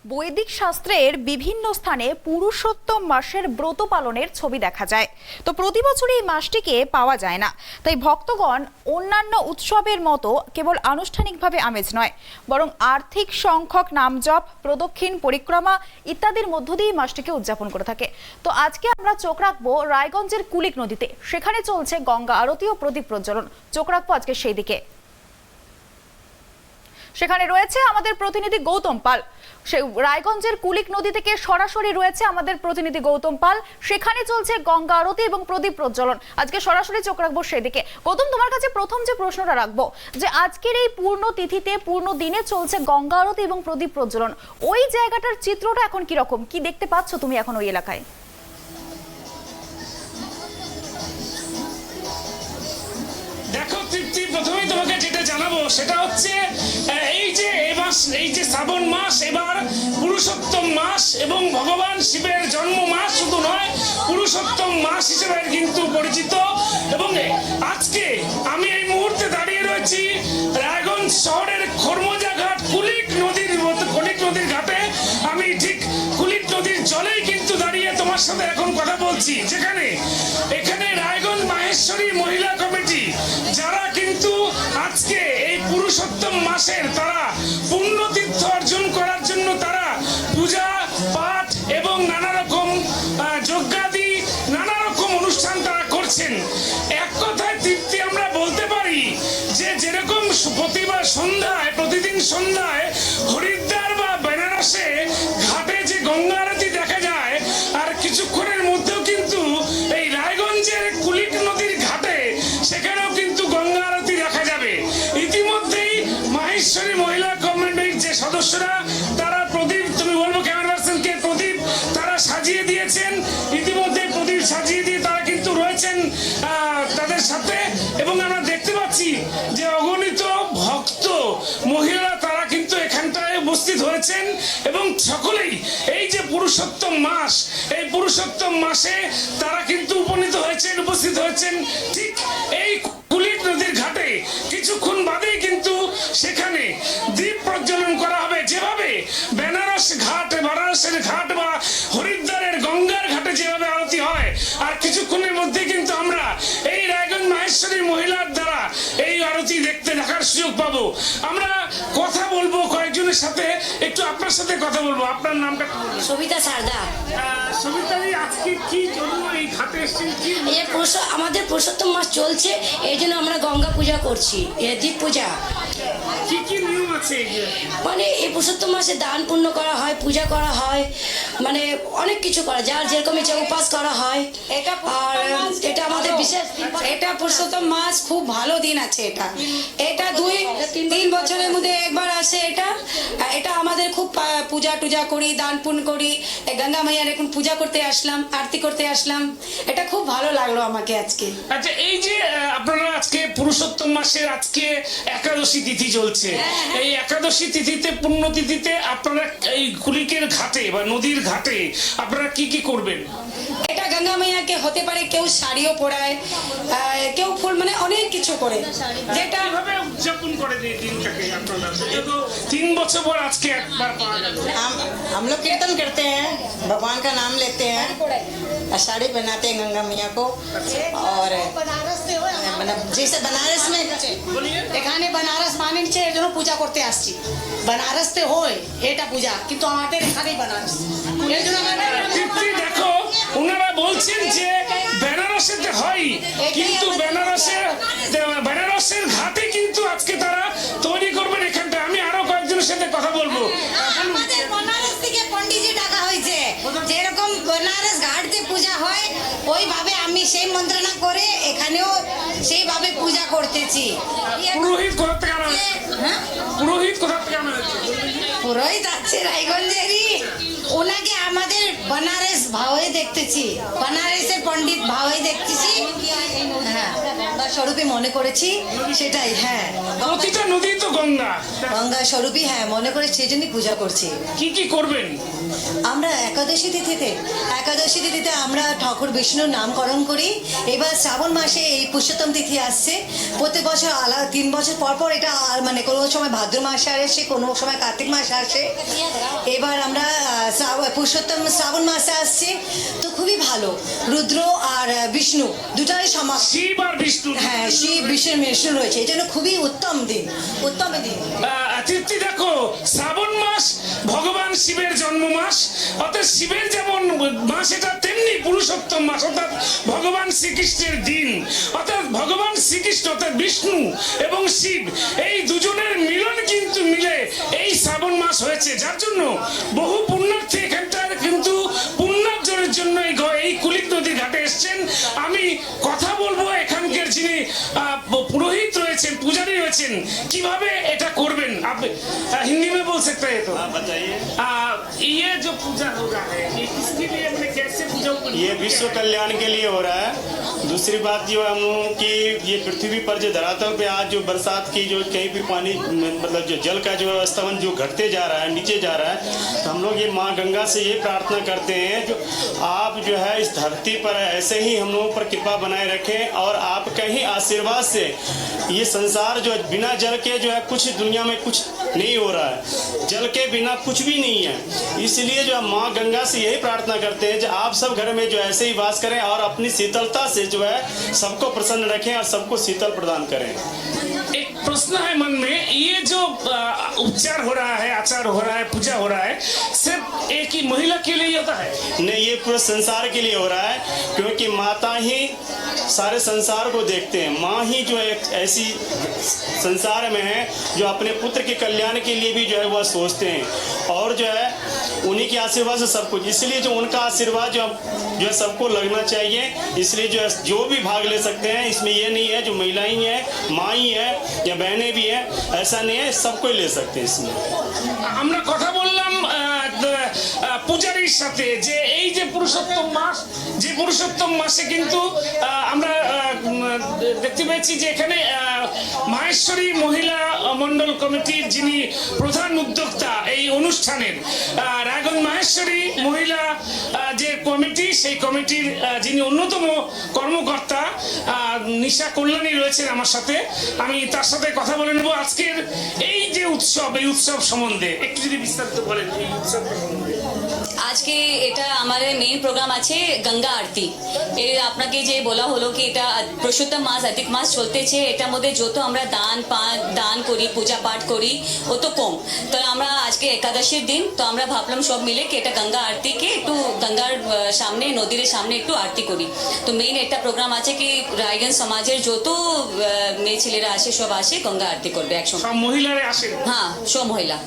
বৈদিক শাস্ত্রের বিভিন্ন স্থানে পুরুষোত্তম মাসের ব্রত পালনের ছবি দেখা যায়। তো প্রতি বছর এই মাসটিকে পাওয়া যায় না, তাই ভক্তগণ অন্যান্য উৎসবের মতো কেবল আনুষ্ঠানিকভাবে আমেজ নয়, বরং আর্থিক সংখ্যক নামজপ, প্রদক্ষিণ, পরিক্রমা ইত্যাদির মধ্য দিয়ে মাসটিকে উদযাপন করে থাকে। তো আজকে আমরা চোখ রাখবো রায়গঞ্জের কুলিক নদীতে। সেখানে চলছে গঙ্গা আরতি ও প্রদীপ প্রজ্বলন। চোখ রাখবো আজকে সেই দিকে। সেখানে রয়েছে আমাদের প্রতিনিধি গৌতম পাল। রায়গঞ্জের কুলিক নদী থেকে সরাসরি রয়েছে আমাদের প্রতিনিধি গৌতম পাল। সেখানে চলছে গঙ্গা আরতি এবং প্রদীপ প্রজ্বলন। আজকে সরাসরি চোখ রাখবো সেদিকে। গৌতম, তোমার কাছে প্রথম যে প্রশ্নটা রাখবো, যে আজকের এই পূর্ণ তিথিতে পূর্ণ দিনে চলছে গঙ্গা আরতি এবং প্রদীপ প্রজ্বলন, ওই জায়গাটার চিত্রটা এখন কি রকম, কি দেখতে পাচ্ছ তুমি এখন ওই এলাকায়? দেখো তৃপ্তি, প্রথমেই তোমাকে যেটা জানাবো সেটা হচ্ছে এই যে শ্রাবণ মাস এবার পুরুষোত্তম মাস এবং ভগবান শিবের জন্ম মাস শুধু নয়, পুরুষোত্তম মাস হিসেবে কিন্তু পরিচিত। এবং আজকে আমি এই মুহূর্তে দাঁড়িয়ে রয়েছি রায়গঞ্জ শহরের খরমজা ঘাট কুলিক নদীর ঘাটে। আমি ঠিক কুলিক নদীর জলেই কিন্তু দাঁড়িয়ে তোমার সাথে এখন কথা বলছি, যেখানে এখানে রায়গঞ্জ মাহেশ্বরী মহিলা কমিটি যারা কিন্তু আজকে এই পুরুষোত্তম মাসের তারা পুণ্যতীর্থ অর্জন করার জন্য তারা পূজা পাঠ এবং নানা রকম যজ্ঞাদি নানা রকম অনুষ্ঠান তারা করছেন। এক কথায় তৃপ্তি আমরা বলতে পারি যে যেরকম প্রতিদিন সন্ধ্যায় হরিদ্বার বা বেনারসে ঘাটে যে গঙ্গা আরতি দেখা যায়, আর কিছুক্ষণের মধ্যেও কিন্তু এই রায়গঞ্জের কুলিক নদীর ঘাটে সেখানেও কিন্তু গঙ্গা আরতি দেখা যাবে। ইতিমধ্যেই মাহেশ্বরী মহিলা কমিটির যে সদস্যরা তারা প্রদীপ, তুমি বলবো ক্যামেরা পার্সনকে, প্রদীপ তারা সাজিয়ে দিয়েছেন। ইতিমধ্যে প্রদীপ সাজিয়ে দিয়ে তারা কিন্তু রয়েছেন তাদের সাথে। এবং আমরা দেখতে পাচ্ছি যে অগণিত ভক্ত মহিলারা তারা কিন্তু এখানটায় উপস্থিত হয়েছেন এবং সকলেই এই যে পুরুষোত্তম মাস, এই পুরুষোত্তম মাসে তারা কিন্তু উপস্থিত হয়েছেন ঠিক এই কুলিক নদীর ঘাটে। কিছুক্ষণ বাদেই কিন্তু সেখানে দীপ প্রজ্বলন করা হবে। যেভাবে বেনারসের ঘাট বা হরিদ্বারের গঙ্গার ঘাটে যেভাবে আরতি হয়, আর কিছুক্ষণের মধ্যে কিন্তু আমরা এই রায়গঞ্জ মাহেশ্বরী মহিলার দ্বারা এই আরতি দেখার সুযোগ পাবো। আমরা কথা বলবো কয়েকজনের সাথে, একটু আপনার সাথে কথা বলবো। আপনার নামটা? সবিতা সারদা। সবিতাদি, আজকে কি জন্য এই ঘাটে এসেছেন? আমাদের পুরুষোত্তম মাস চলছে, এই জন্য আমরা গঙ্গা পূজা করছি, দীপ পূজা। কি কি নিয়ম আছে? মানে এই পুরুষোত্তম মাসে দান পুণ্য করা হয়, পূজা করা হয়, মানে অনেক কিছু করা, যার যেরকম ইচ্ছা উপাস করা হয়। আর এটা আমাদের বিশেষ, এটা পুরুষোত্তম মাস খুব ভালো দিন আছে। এটা 2-3 বছরের মধ্যে একবার আসে। এটা আমাদের খুব পূজা টুজা করি, দান পুণ্য করি। গঙ্গা মাইয়ার এখন পূজা করতে আসলাম, আরতি করতে আসলাম। এটা খুব ভালো লাগলো আমাকে আজকে। আচ্ছা, এই যে আপনারা আজকে পুরুষোত্তম মাসের আজকে একাদশী তিথি চলছে, এই একাদশী তিথিতে পুণ্য তিথিতে আপনারা এই কুলিকের ঘাটে বা নদীর ঘাটে আপনারা কি কি করবেন? এটা গঙ্গা মাইয়াকে হতে পারে কেউ শাড়িও পরায়, কেউ ফুল, মানে অনেক কিছু করে। যেটা কিভাবে উদযাপন করে দিনটাকে আপনারা? 3 বছর পর আজকে একবার পাওয়া গেল। हम लोग कीर्तन करते हैं, भगवान का नाम लेते हैं, साड़ी पहनाते हैं गंगा मैया को। और मतलब जैसे बनारस में এখানে বানারস মানিছে এর জন্য পূজা করতে আসছি। বানারসতে হয় এটা পূজা, কিন্তু আমাদের এখানেই বানারস, এর জন্য দেখো ওনারা বলছেন যে বেনারসেতে হয়, কিন্তু বেনারসের ঘাটে কিন্তু আজকে তারা তৈরি করবেন এখানটা। আমি আরো কয়েকজনের সাথে কথা বলবো। আমাদের বনারস থেকে পন্ডিতজি ডাকা হয়েছে, যেরকম বনারস ঘাটে পূজা হয় ওইভাবে আমি সেই মন্ত্রণা করে এখানেও সেইভাবে পূজা করতেছি। পুরোহিত কোথা থেকে আনা হয়েছে? পুরোহিত কোথা থেকে আনা হয়েছে? পুরোহিত আছে রায়গঞ্জেরই, ওনাকে আমাদের বনারস ভাবে দেখতেছি, বনারসের পন্ডিত ভাবে দেখতেছি। হ্যাঁ, স্বরূপে মনে করেছি সেটাই। হ্যাঁ, প্রতিটা নদী তো গঙ্গা, গঙ্গা স্বরূপই, হ্যাঁ মনে করে সেই জন্যই পূজা করছি। কি কি করবেন? আমরা একাদশী তিথিতে আমরা ঠাকুর বিষ্ণুর নামকরণ করি। এবার শ্রাবণ মাসে এই পুরুষোত্তম তিথি আসছে, প্রত্যেক বছর 3 বছর পর পর এটা, মানে কোনো সময় ভাদ্র মাসে আসে, কোনো সময় কার্তিক মাসে আসে। এবার আমরা পুরুষোত্তম শ্রাবণ মাসে আসছে, তো খুবই ভালো। রুদ্র আর বিষ্ণু দুটাই সমাজ, শিব আর বিষ্ণু, হ্যাঁ শিব বিষ্ণু রয়েছে, এই জন্য খুবই উত্তম দিন। তৃপ্তি দেখো, শ্রাবণ মাস ভগবান শিবের জন্ম মাস, অর্থাৎ শিবের যেমন মাস এটা, তেমনি পুরুষোত্তম মাস অর্থাৎ ভগবান শ্রীকৃষ্ণের দিন, অর্থাৎ ভগবান শ্রীকৃষ্ণ অর্থাৎ বিষ্ণু এবং শিব এই দুজনের মিলন কিন্তু মিলে এই শ্রাবণ মাস হয়েছে, যার জন্য বহু পুণ্যার্থী এখানটার কিন্তু পুণ্যার্জনের জন্য এই কুলিক নদীর ঘাটে এসছেন। আমি কথা বলবো এখানকার যিনি পুরোহিত রয়েছেন, পূজারী রয়েছেন, কিভাবে এটা করবেন। आप हिंदी में बोल सकते हैं तो बताइए। ये जो पूजा हो रहा है ये किसके लिए, मैंने कैसे पूजा को ये विश्व कल्याण के लिए हो रहा है। दूसरी बात जो हम लोगों की ये पृथ्वी पर जो धरातल पे आज जो बरसात की जो कहीं भी पानी मतलब जो जल का जो स्तवन जो घटते जा रहा है, नीचे जा रहा है, तो हम लोग ये माँ गंगा से ये प्रार्थना करते हैं जो आप जो है इस धरती पर ऐसे ही हम लोगों पर कृपा बनाए रखें, और आपका ही आशीर्वाद से ये संसार जो बिना जल के जो है कुछ दुनिया में कुछ नहीं हो रहा है, जल के बिना कुछ भी नहीं है। इसलिए जो माँ गंगा से यही प्रार्थना करते हैं जो आप सब घर में जो ऐसे ही वास करें और अपनी शीतलता से जो है सबको प्रसन्न रखें और सबको शीतल प्रदान करें। एक प्रश्न है मन में, ये जो उपचार हो रहा है, आचार हो रहा है, पूजा हो रहा है, सिर्फ एक ही महिला के लिए होता है? नहीं, ये पूरे संसार के लिए हो रहा है, क्योंकि माता ही सारे संसार को देखते हैं। माँ ही जो एक ऐसी संसार में है जो अपने पुत्र के कल्याण के लिए भी जो है वह सोचते हैं, और जो है उन्हीं के आशीर्वाद से सब कुछ, इसलिए जो उनका आशीर्वाद जो है सबको लगना चाहिए। इसलिए जो भी भाग ले सकते हैं, इसमें ये नहीं है जो महिलाएं ही है, माँ ही है या बहनें भी हैं, ऐसा नहीं है, सबको ले सकते हैं इसमें। আমরা কথা বললাম পূজারীর সাথে যে এই যে পুরুষোত্তম মাস, যে পুরুষোত্তম মাসে কিন্তু আমরা দেখতে পেয়েছি যে এখানে মাহেশ্বরী মহিলা মণ্ডল কমিটির যিনি প্রধান উদ্যোক্তা এই অনুষ্ঠানের, রায়গঞ্জ মাহেশ্বরী মহিলা যে কমিটি, সেই কমিটির যিনি অন্যতম কর্মকর্তা নিশা কল্যাণী রয়েছেন আমার সাথে, আমি তার সাথে কথা বলে নেব আজকের এই যে উৎসব, এই উৎসব সম্বন্ধে একটু যদি বিস্তারিত বলেন এই উৎসব সম্বন্ধে। আজকে এটা আমাদের মেইন প্রোগ্রাম আছে গঙ্গা আরতি। এর আপনাকে যে বলা হলো কি এটা পুরুষোত্তম মাস অধিক মাস চলতেছে, এটার মধ্যে যত আমরা দান করি, পূজা পাঠ করি ও তো কম, তো আমরা আজকে একাদশীর দিন, তো আমরা ভাবলাম সব মিলে কি এটা গঙ্গা আরতিকে একটু গঙ্গার সামনে, নদীর সামনে একটু আরতি করি। তো মেইন একটা প্রোগ্রাম আছে কি রায়গঞ্জ সমাজের যত মেয়ে ছেলেরা আসে সব আসে গঙ্গা আরতি করবে একসঙ্গে। সব মহিলারা আসেন? হ্যাঁ, সব মহিলা।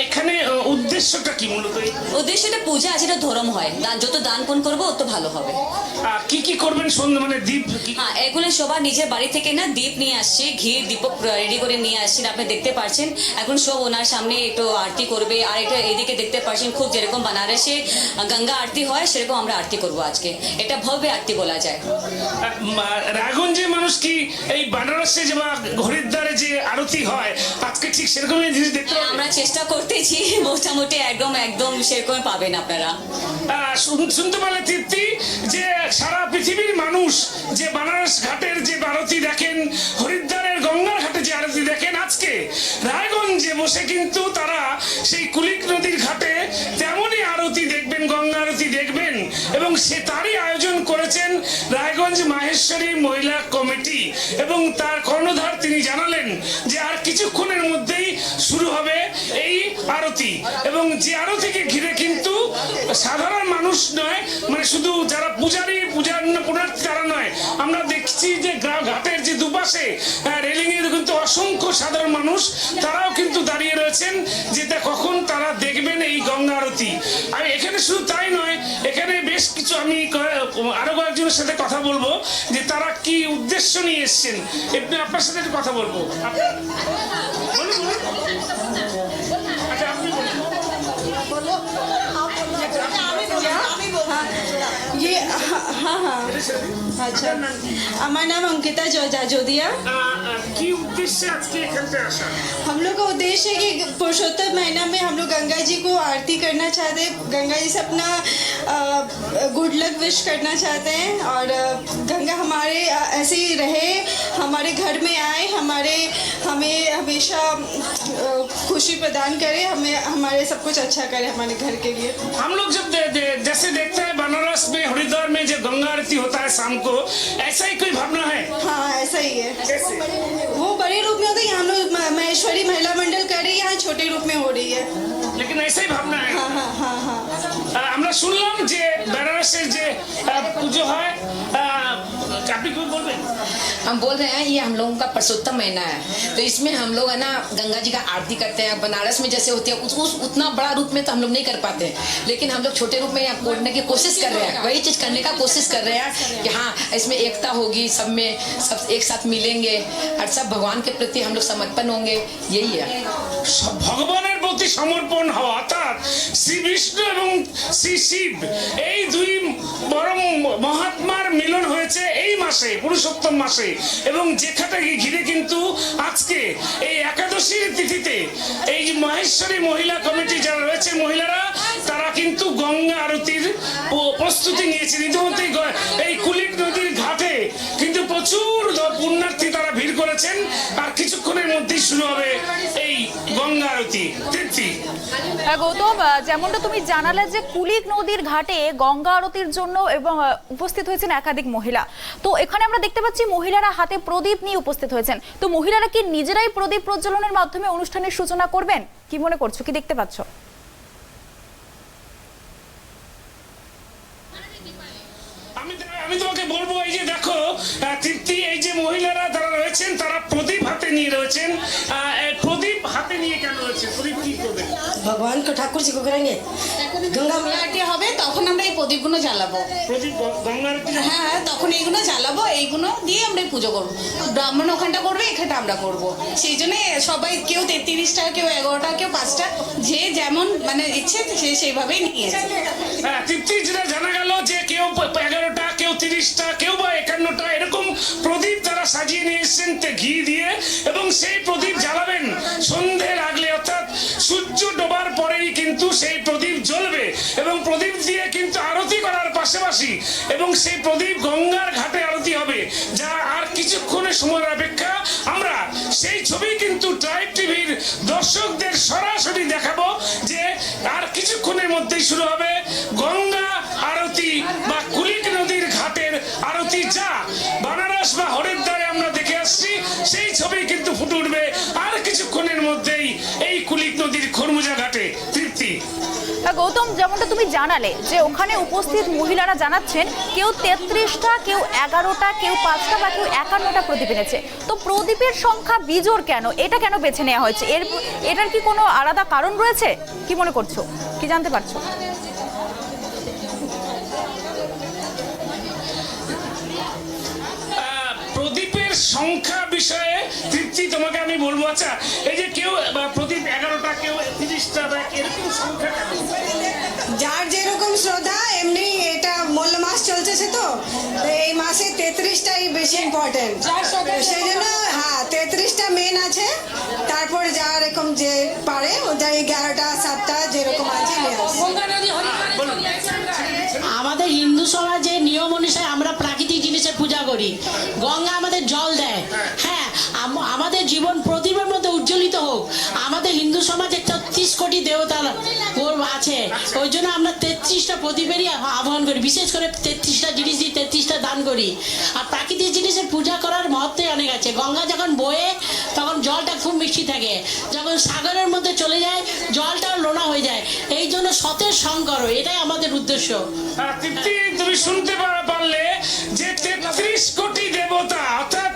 এখানে উদ্দেশ্যটা কি মূলত? উদ্দেশ্যটা পূজা আছে, এটা ধর্ম হয়, যত দান পুণ্য করবো তত ভালো হবে। কি কি করবেন সন্ধ্যা, মানে দীপ? হ্যাঁ, এগুলো সবার নিজের বাড়ি থেকে না দীপ নিয়ে আসছে, ঘি দীপক রেডি করে নিয়ে আসছেন, আপনি দেখতে পাচ্ছেন। এখন সব ওনার সামনে একটু আরতি করবে, আর এটা এদিকে দেখতে পাচ্ছেন খুব যেরকম বানারসে গঙ্গা আরতি হয় সেরকম আমরা আরতি করবো আজকে, এটা ভব্য আরতি বলা যায়। রায়গঞ্জের মানুষ কি এই বানারসে যে বা হরিদ্বারে যে আরতি হয় আজকে ঠিক সেরকমই জিনিস দেখতে পাবেন? আমরা চেষ্টা করতেছি, মোটামুটি একদম সেরকমই পাবেন আপনারা। শুনতে পারলে তৃপ্তি যে সারা পৃথিবীর মানুষ যে বানারস ঘাটের যে আরতি দেখেন, হরিদ্বারের গঙ্গার ঘাটে যে আরতি দেখেন, আজকে রায়গঞ্জে বসে কিন্তু তারা সেই কুলিক নদীর ঘাটে তেমনই আরতি দেখবেন, গঙ্গা আরতি দেখবেন, এবং সে তারই আয়োজন করেছেন রায়গঞ্জ মাহেশ্বরী মহিলা কমিটি। এবং তার কর্ণধার তিনি জানালেন যে আর কিছুক্ষণের মধ্যেই শুরু হবে এই আরতি, এবং যে আরতিকে ঘিরে কিন্তু সাধারণ মানুষ নয়, মানে শুধু যারা পূজারী পুণ্যার্থী তারা নয়, আমরা দেখছি যে ঘাটের যে দুপাশে রেলিং এ কিন্তু অসংখ্য সাধারণ মানুষ তারাও কিন্তু দাঁড়িয়ে রয়েছেন যে কখন তারা দেখবেন এই গঙ্গা আরতি। আর এখানে শুধু তাই নয়, এখানে বেশ কিছু আমি আরো কয়েকজনের সাথে কথা বলবো যে তারা কি উদ্দেশ্য নিয়ে এসছেন, একটু আপনার সাথে একটু কথা বলবো। বলুন। আচ্ছা, আপনি বলুন। ये हाँ अच्छा আমার নাম अंकिता जाजोदिया। কি উদ্দেশ্যে আজকে এখানে আসা? हम लोग का उद्देश्य है कि पुरुषोत्तम महीना में हम लोग गंगा जी को आरती करना चाहते हैं, गंगा जी से अपना गुड लक विश करना चाहते हैं और गंगा हमारे ऐसे ही रहे, हमारे घर में आए, हमें हमेशा खुशी प्रदान करे, हमें हमारे सब कुछ अच्छा करे हमारे घर के लिए। हम लोग जब जैसे देखते हैं बनारस में हरिद्वार में जो गंगा आरती होता है शाम को, ऐसा ही कोई भावना है? हाँ ऐसा ही है। कैसे? वो बड़े रूप में होता है, हम लोग महेश्वरी महिला मंडल कर रही है, यहाँ छोटे रूप में हो रही है। लेकिन ऐसा ही भावना है। हाँ हाँ हाँ हाँ আমরা শুনলাম যে বেনারসের যে পুজো হয়, আপনি কি বলবেন? हम बोल रहे हैं ये हम लोगों का पुरुषोत्तम महीना है, तो इसमें हम लोग है ना गंगा जी का आरती करते हैं। बनारस में जैसे होती है उस उतना बड़ा रूप में तो हम लोग नहीं कर पाते, लेकिन हम लोग छोटे रूप में यहाँ करने की कोशिश कर रहे हैं, वही चीज़ करने का कोशिश कर रहे हैं कि हाँ इसमें एकता होगी, सब में सब एक साथ मिलेंगे और सब भगवान के प्रति हम लोग समर्पण होंगे, यही है। ভগবানের প্রতি সমর্পণ হওয়া, অর্থাৎ শ্রী বিষ্ণু এবং শ্রী শিব এই দুই বড় মহাত্মার মিলন হয়েছে এই মাসে, পুরুষোত্তম মাসে, এবং যেখানটাকে ঘিরে কিন্তু আজকে এই একাদশীর তিথিতে এই যে মহেশ্বরী মহিলা কমিটি যারা রয়েছে মহিলারা, তারা কিন্তু গঙ্গা আরতির প্রস্তুতি নিয়েছেন। ইতিমধ্যে এই কুলিক নদীর ঘাটে কিন্তু প্রচুর পুণ্যার্থী তারা ভিড় করেছেন, আর কিছুক্ষণের মধ্যেই শুরু হবে এই গঙ্গা আরতি তৃপ্তি। গৌতম, যেমনটা তুমি জানালে যে কুলিক নদীর ঘাটে গঙ্গা আরতির জন্য এবং উপস্থিত হয়েছেন একাধিক মহিলা, তো এখানে আমরা দেখতে পাচ্ছি মহিলারা হাতে প্রদীপ নিয়ে উপস্থিত হয়েছেন। তো মহিলারা কি নিজেরাই প্রদীপ প্রজ্বলনের মাধ্যমে অনুষ্ঠানের সূচনা করবেন? কি মনে করছো, কি দেখতে পাচ্ছ? আমি তোমাকে বলবো, এই যে দেখো তৃপ্তি, এই যে মহিলারা যারা রয়েছেন তারা প্রদীপ হাতে নিয়ে রয়েছেন। প্রদীপ হাতে নিয়ে কেন রয়েছে? প্রদীপ কি করবে? भगवान को ठाकुर जी को करेंगे, गंगा मैया আরতি হবে তখন আমরা এই প্রদীপগুলো জ্বালাবো। প্রদীপ গঙ্গা আরতি। হ্যাঁ তখন এইগুলো জ্বালাবো, এইগুলো দিয়ে আমরা পুজো করবো। ব্রাহ্মণ ওখানটা করবে, এখানটা আমরা করবো। সেই জন্য সবাই কেউ 33টা, কেউ 11টা, কেউ 5টা, যে যেমন মানে ইচ্ছে সে সেইভাবেই নিয়েছে। তৃপ্তি, যেটা জানা গেল যে কেউ 11টা, কেউ 30টা, কেউ বা 51টা এরকম প্রদীপ তারা সাজিয়ে নিয়ে এসেছেন ঘি দিয়ে, এবং সেই প্রদীপ জ্বালাবেন সন্ধ্যে লাগলে, অর্থাৎ সূর্য ডোবার পরেই কিন্তু সেই প্রদীপ জ্বলবে, এবং প্রদীপ দিয়ে কিন্তু আরতি করার পাশাপাশি এবং সেই প্রদীপ গঙ্গার ঘাটে আরতি হবে, যা আর কিছুক্ষণের সময়ের অপেক্ষা। আমরা সেই ছবি কিন্তু ট্রাইব টিভির দর্শকদের সরাসরি দেখাবো যে আর কিছুক্ষণের মধ্যেই শুরু হবে গঙ্গা আরতি বা কুলিক নদীর ঘাটের আরতি, যা বানারস বা হরিদ্বারে আমরা দেখে আসছি, সেই ছবি কিন্তু ফুটে উঠবে আর কিছুক্ষণের মধ্যেই এই কুলিক নদীর খরমুজা ঘাটে। তৃপ্তি, গৌতম, যেমনটা তুমি জানালে যে ওখানে উপস্থিত মহিলারা জানাচ্ছেন কেউ 33টা, কেউ 11টা, কেউ 5টা বা কেউ 51টা প্রদীপ এনেছে। তো প্রদীপের সংখ্যা বিজোড় কেন, এটা কেন বেছে নেওয়া হয়েছে? এটার কি কোনো আলাদা কারণ রয়েছে? কি মনে করছো, কি জানতে পারছো? প্রদীপের সংখ্যা বিষয়ে তৃপ্তি তোমাকে আমি বলবো। আচ্ছা, এই যে কেউ প্রদীপ 11টা, কেউ 30টা, বা এরকম সংখ্যা কেন? যার যেরকম শ্রদ্ধা, এমনি এটা মল্ল মাস চলছে তো এই মাসে 33টাই বেশি ইম্পর্টেন্ট, সেই জন্য হ্যাঁ 33টা মেন আছে, তারপর যার এরকম যে পারে ওটা 11টা 7টা যেরকম আছে নিয়ে আসে। আমাদের হিন্দু সমাজে নিয়ম অনুসারে আমরা প্রাকৃতিক জিনিসের পূজা করি, গঙ্গা আমাদের জল দেয়। হ্যাঁ, আমাদের জীবন প্রদীপের মধ্যে উজ্জ্বলিত হোক। আমাদের হিন্দু সমাজে 33 কোটি দেবতা আছে, ওই জন্য আমরা 33টা প্রদীপেরই আহ্বান করি, বিশেষ করে 33টা জিনিস দিয়ে 33টা দান করি। আর প্রাকৃতিক জিনিসের পূজা করার মহত্ব অনেক আছে। গঙ্গা যখন বয়ে তখন জলটা খুব মিষ্টি থাকে, যখন সাগরের মধ্যে চলে যায় জলটাও লোনা হয়ে যায়, এই জন্য সতেজ শঙ্কর, এটাই আমাদের উদ্দেশ্য। তৃপ্তি, তুমি শুনতে পারলে যে 33 কোটি দেবতা, অর্থাৎ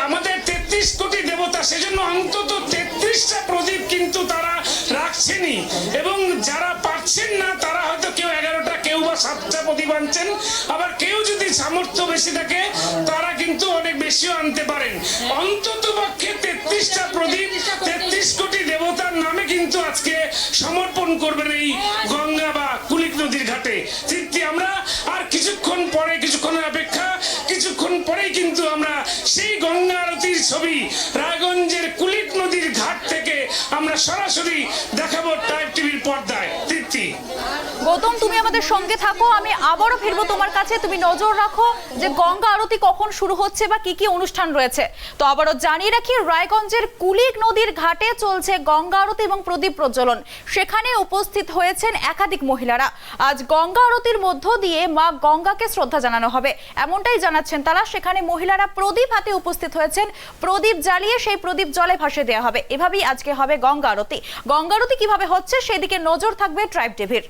আমাদের 33 কোটি দেবতা, সেজন্য অন্তত 33টা প্রদীপ কিন্তু তারা রাখছেনই, এবং যারা পারছেন না তারা হয়তো কেউ 11টা, কেউ বা 7টা প্রদীপ আনছেন, আবার কেউ যদি সামর্থ্য বেশি থাকে তারা কিন্তু অনেক বেশিও আনতে পারেন। অন্তত পক্ষে 33টা প্রদীপ 33 কোটি দেবতার নামে কিন্তু আজকে সমর্পণ করবেন এই গঙ্গা বা কুলিক নদীর ঘাটে। তৃপ্তি, কিছুক্ষণের অপেক্ষা, কিছুক্ষণ পরেই কিন্তু আমরা সেই গঙ্গা আরতির ছবি রায়গঞ্জের কুলিক নদীর ঘাট থেকে আমরা সরাসরি দেখাবো টাইপ টিভির পর্দায়। তৃপ্তি, গৌতম, তুমি আমাদের সঙ্গে থাকো, আমি আবারও ফিরবো তোমার কাছে। তুমি নজর রাখো যে গঙ্গা আরতি কখন শুরু হচ্ছে বা কি কি অনুষ্ঠান রয়েছে। তো আবারও জানিয়ে রাখি, রায়গঞ্জের কুলিক নদীর ঘাটে চলছে গঙ্গা আরতি এবং প্রদীপ প্রজ্বলন। সেখানে উপস্থিত হয়েছেন একাধিক মহিলারা। আজ গঙ্গা আরতির মধ্য দিয়ে মা গঙ্গাকে শ্রদ্ধা জানানো হবে, এমনটাই জানাচ্ছেন তারা। সেখানে মহিলারা প্রদীপ হাতে উপস্থিত হয়েছেন, প্রদীপ জ্বালিয়ে সেই প্রদীপ জলে ভাসিয়ে দেওয়া হবে। এভাবেই আজকে হবে গঙ্গা আরতি। গঙ্গা আরতি কিভাবে হচ্ছে সেদিকে নজর থাকবে ট্রাইব টিভির।